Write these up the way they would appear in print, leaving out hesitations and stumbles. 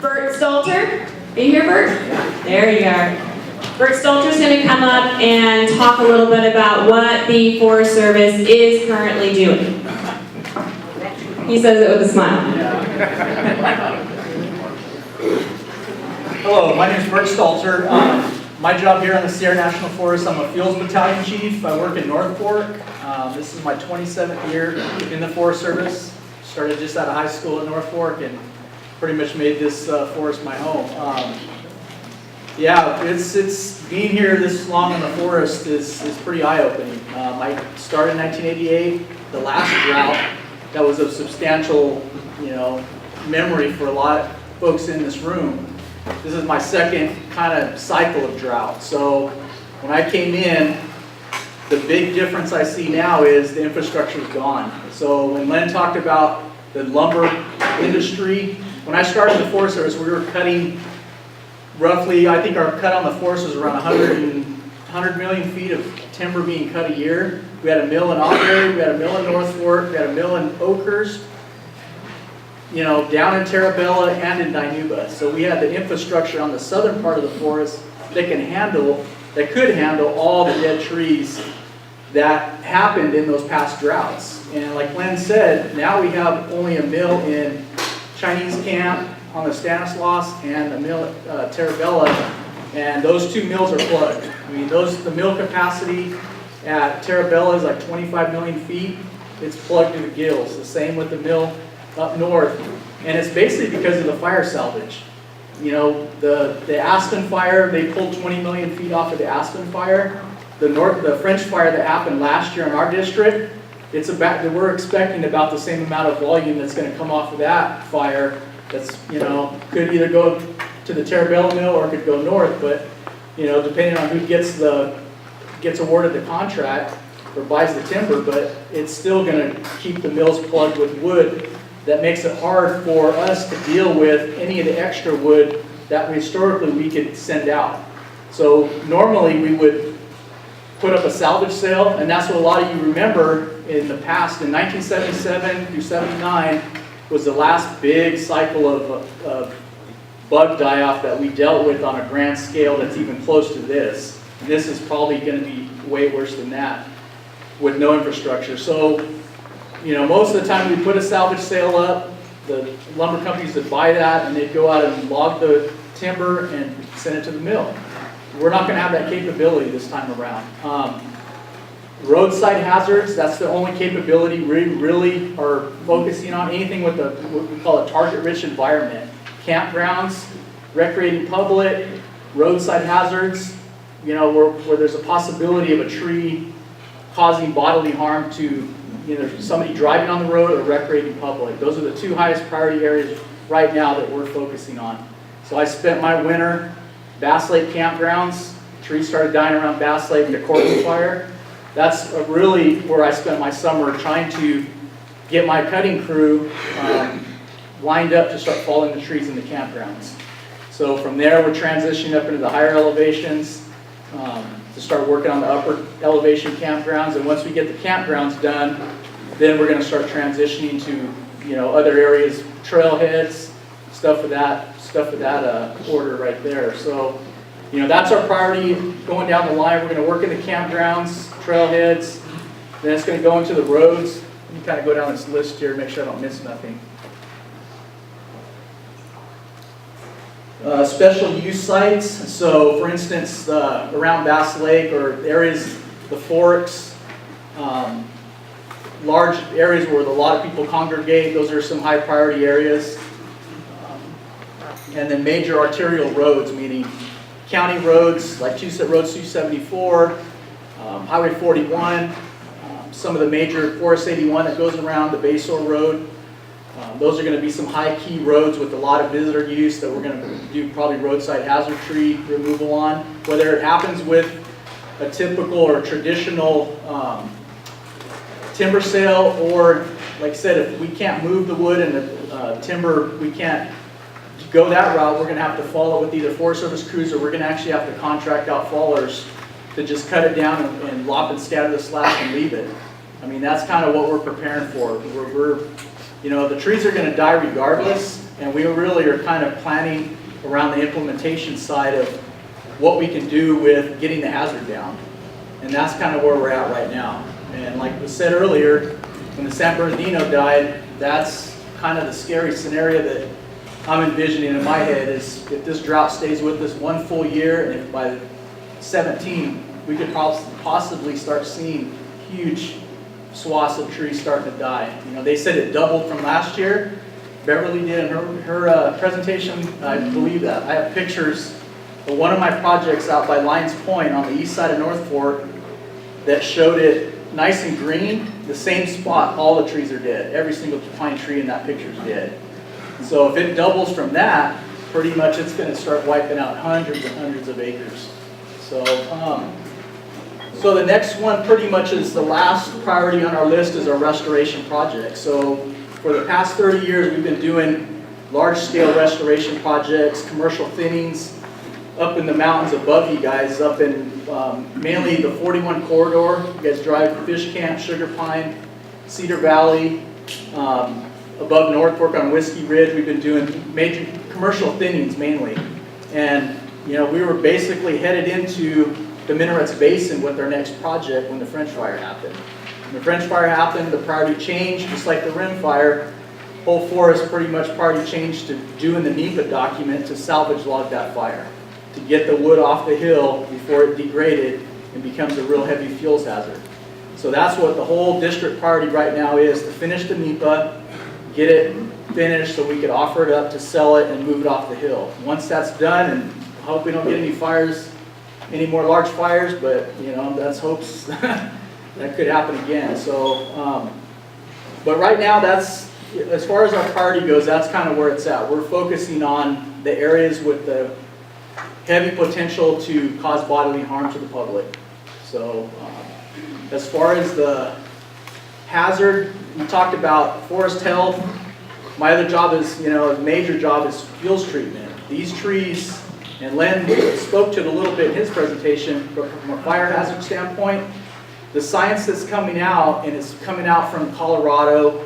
Burt Stalter. Are you here, Burt? There you are. Burt Stalter's going to come up and talk a little bit about what the Forest Service is currently doing. He says it with a smile. Hello, my name is Burt Stalter. My job here on the Sierra National Forest, I'm a Fields Battalion Chief. I work in North Fork. This is my 27th year in the Forest Service. Started just out of high school at North Fork and pretty much made this forest my home. Yeah, it's being here this long in the forest is pretty eye-opening. I started in 1988, the last drought that was of substantial, memory for a lot of folks in this room. This is my second kind of cycle of drought. So when I came in, the big difference I see now is the infrastructure is gone. So when Len talked about the lumber industry, when I started the Forest Service, we were cutting roughly, I think our cut on the forest was around 100 million feet of timber being cut a year. We had a mill in Auberry, we had a mill in North Fork, we had a mill in Oakhurst, down in Terabella and in Dinuba. So we had the infrastructure on the southern part of the forest that could handle all the dead trees that happened in those past droughts. And like Len said, now we have only a mill in Chinese Camp on the Stanislaus and a mill at Terabella, and those two mills are plugged. I mean, the mill capacity at Terabella is like 25 million feet. It's plugged to the gills. The same with the mill up north, and it's basically because of the fire salvage. The Aspen fire, they pulled 20 million feet off of the Aspen fire. The French fire that happened last year in our district, we're expecting about the same amount of volume that's going to come off of that fire. That's could either go to the Terabella mill or could go north, but depending on who gets awarded the contract or buys the timber, but it's still going to keep the mills plugged with wood. That makes it hard for us to deal with any of the extra wood that historically we could send out. So normally we would put up a salvage sale, and that's what a lot of you remember in the past. In 1977 through 79 was the last big cycle of bug die-off that we dealt with on a grand scale that's even close to this. And this is probably going to be way worse than that with no infrastructure. So most of the time we put a salvage sale up, the lumber companies would buy that and they'd go out and log the timber and send it to the mill. We're not going to have that capability this time around. Roadside hazards, that's the only capability we really are focusing on. Anything with what we call a target-rich environment. Campgrounds, recreating public, roadside hazards, where there's a possibility of a tree causing bodily harm to either somebody driving on the road or recreating public. Those are the two highest priority areas right now that we're focusing on. So I spent my winter, Bass Lake campgrounds. Trees started dying around Bass Lake, the Corpus fire. That's really where I spent my summer trying to get my cutting crew lined up to start falling the trees in the campgrounds. So from there, we're transitioning up into the higher elevations to start working on the upper elevation campgrounds. And once we get the campgrounds done, then we're going to start transitioning to other areas, trailheads, stuff of that order right there. So that's our priority going down the line. We're going to work in the campgrounds, trailheads, then it's going to go into the roads. Let me kind of go down this list here, make sure I don't miss nothing. Special use sites. So for instance, around Bass Lake or areas, the forks, large areas where a lot of people congregate, those are some high priority areas. And then major arterial roads, meaning county roads like Road 274, Highway 41, some of the major Forest 81 that goes around the Basor Road. Those are going to be some high key roads with a lot of visitor use that we're going to do probably roadside hazard tree removal on. Whether it happens with a typical or traditional timber sale, or like I said, if we can't move the wood and the timber, we can't go that route, we're going to have to follow with either Forest Service crews, or we're going to actually have to contract out fallers to just cut it down and lop and scatter the slash and leave it. I mean, that's kind of what we're preparing for. The trees are going to die regardless. And we really are kind of planning around the implementation side of what we can do with getting the hazard down. And that's kind of where we're at right now. And like was said earlier, when the San Bernardino died, that's kind of the scary scenario that I'm envisioning in my head is if this drought stays with us one full year, and if by 17, we could possibly start seeing huge swaths of trees starting to die. You know, they said it doubled from last year. Beverly did in her presentation, I believe that. I have pictures of one of my projects out by Lions Point on the east side of North Fork that showed it nice and green, the same spot, all the trees are dead. Every single pine tree in that picture is dead. So if it doubles from that, pretty much it's going to start wiping out hundreds and hundreds of acres. So, so the next one pretty much is the last priority on our list is our restoration project. So for the past 30 years, we've been doing large-scale restoration projects, commercial thinnings, up in the mountains above you guys, up in mainly the 41 corridor. You guys drive Fish Camp, Sugar Pine, Cedar Valley, above North Fork on Whiskey Ridge. We've been doing major commercial thinnings mainly. And you know, we were basically headed into the Minarets Basin with our next project when the French Fire happened. When the French Fire happened, the priority changed, just like the Rim Fire. Whole forest pretty much priority changed to doing the NEPA document to salvage log that fire, to get the wood off the hill before it degraded and becomes a real heavy fuels hazard. So that's what the whole district priority right now is, to finish the NEPA, get it finished so we could offer it up to sell it and move it off the hill. Once that's done, and I hope we don't get any fires, any more large fires, but you know, that's hopes that could happen again. So, but right now that's, as far as our priority goes, that's kind of where it's at. We're focusing on the areas with the heavy potential to cause bodily harm to the public. So as far as the hazard, we talked about forest health. My other job is, you know, a major job is fuels treatment. These trees, and Len spoke to it a little bit in his presentation, but from a fire hazard standpoint, the science that's coming out, and it's coming out from Colorado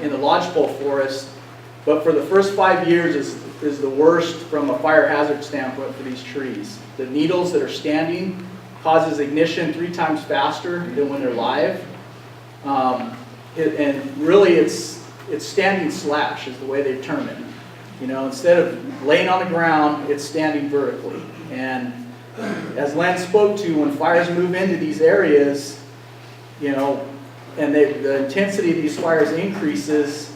in the lodgepole forest, but for the first 5 years is the worst from a fire hazard standpoint for these trees. The needles that are standing causes ignition 3 times faster than when they're live. And really it's standing slash is the way they term it. You know, instead of laying on the ground, it's standing vertically. And as Len spoke to, when fires move into these areas, you know, and the intensity of these fires increases,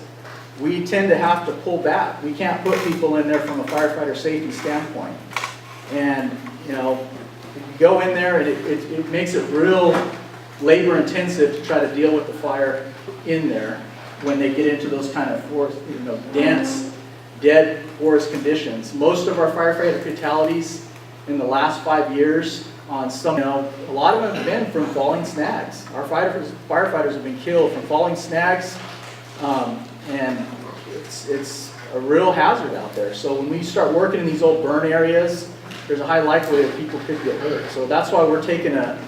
we tend to have to pull back. We can't put people in there from a firefighter safety standpoint. And, you know, if you go in there, and it makes it real labor intensive to try to deal with the fire in there when they get into those kind of forest, you know, dense, dead forest conditions. Most of our firefighter fatalities in the last 5 years on some, you know, a lot of them have been from falling snags. Our firefighters have been killed from falling snags, and it's a real hazard out there. So when we start working in these old burn areas, there's a high likelihood people could get hurt. So that's why we're taking a,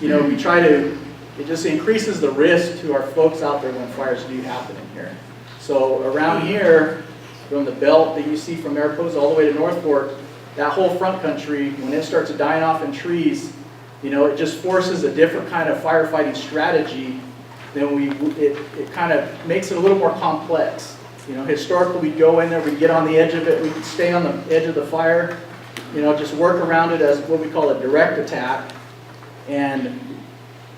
you know, we try to, it just increases the risk to our folks out there when fires do happen in here. So around here, from the belt that you see from Mariposa all the way to North Fork, that whole front country, when it starts dying off in trees, you know, it just forces a different kind of firefighting strategy than it kind of makes it a little more complex. You know, historically we'd go in there, we'd get on the edge of it, we'd stay on the edge of the fire, you know, just work around it as what we call a direct attack, and,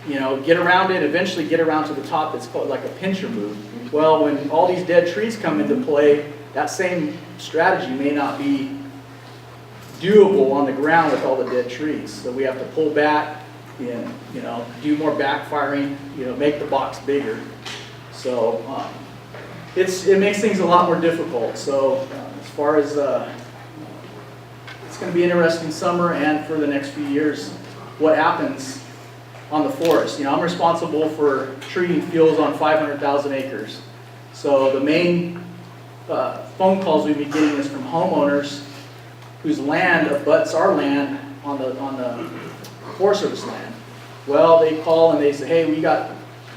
you know, get around it, eventually get around to the top. It's called like a pincher move. Well, when all these dead trees come into play, that same strategy may not be doable on the ground with all the dead trees. So we have to pull back and, you know, do more backfiring, you know, make the box bigger. So it makes things a lot more difficult. So as far as it's going to be an interesting summer and for the next few years, what happens on the forest. You know, I'm responsible for treating fuels on 500,000 acres. So the main phone calls we've been getting is from homeowners whose land abuts our land on the Forest Service land. Well, they call and they say, hey, we got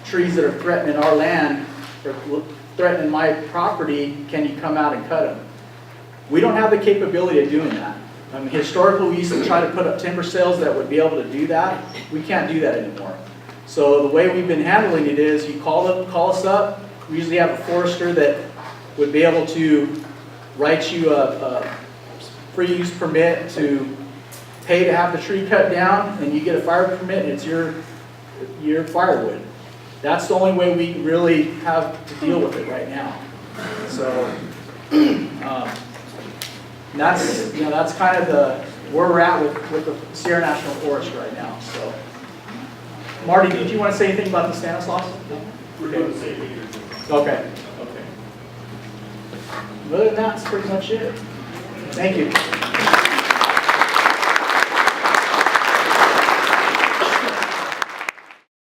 trees that are threatening our land, or threatening my property, can you come out and cut them? We don't have the capability of doing that. Historically, we used to try to put up timber sales that would be able to do that. We can't do that anymore. So the way we've been handling it is you call us up. We usually have a forester that would be able to write you a free use permit to pay to have the tree cut down, and you get a fire permit, and it's your firewood. That's the only way we really have to deal with it right now. So that's kind of where we're at with the Sierra National Forest right now. So, Marty, did you want to say anything about the Stanislaus? We're going to say leaders. Okay. Other than that, that's pretty much it. Thank you.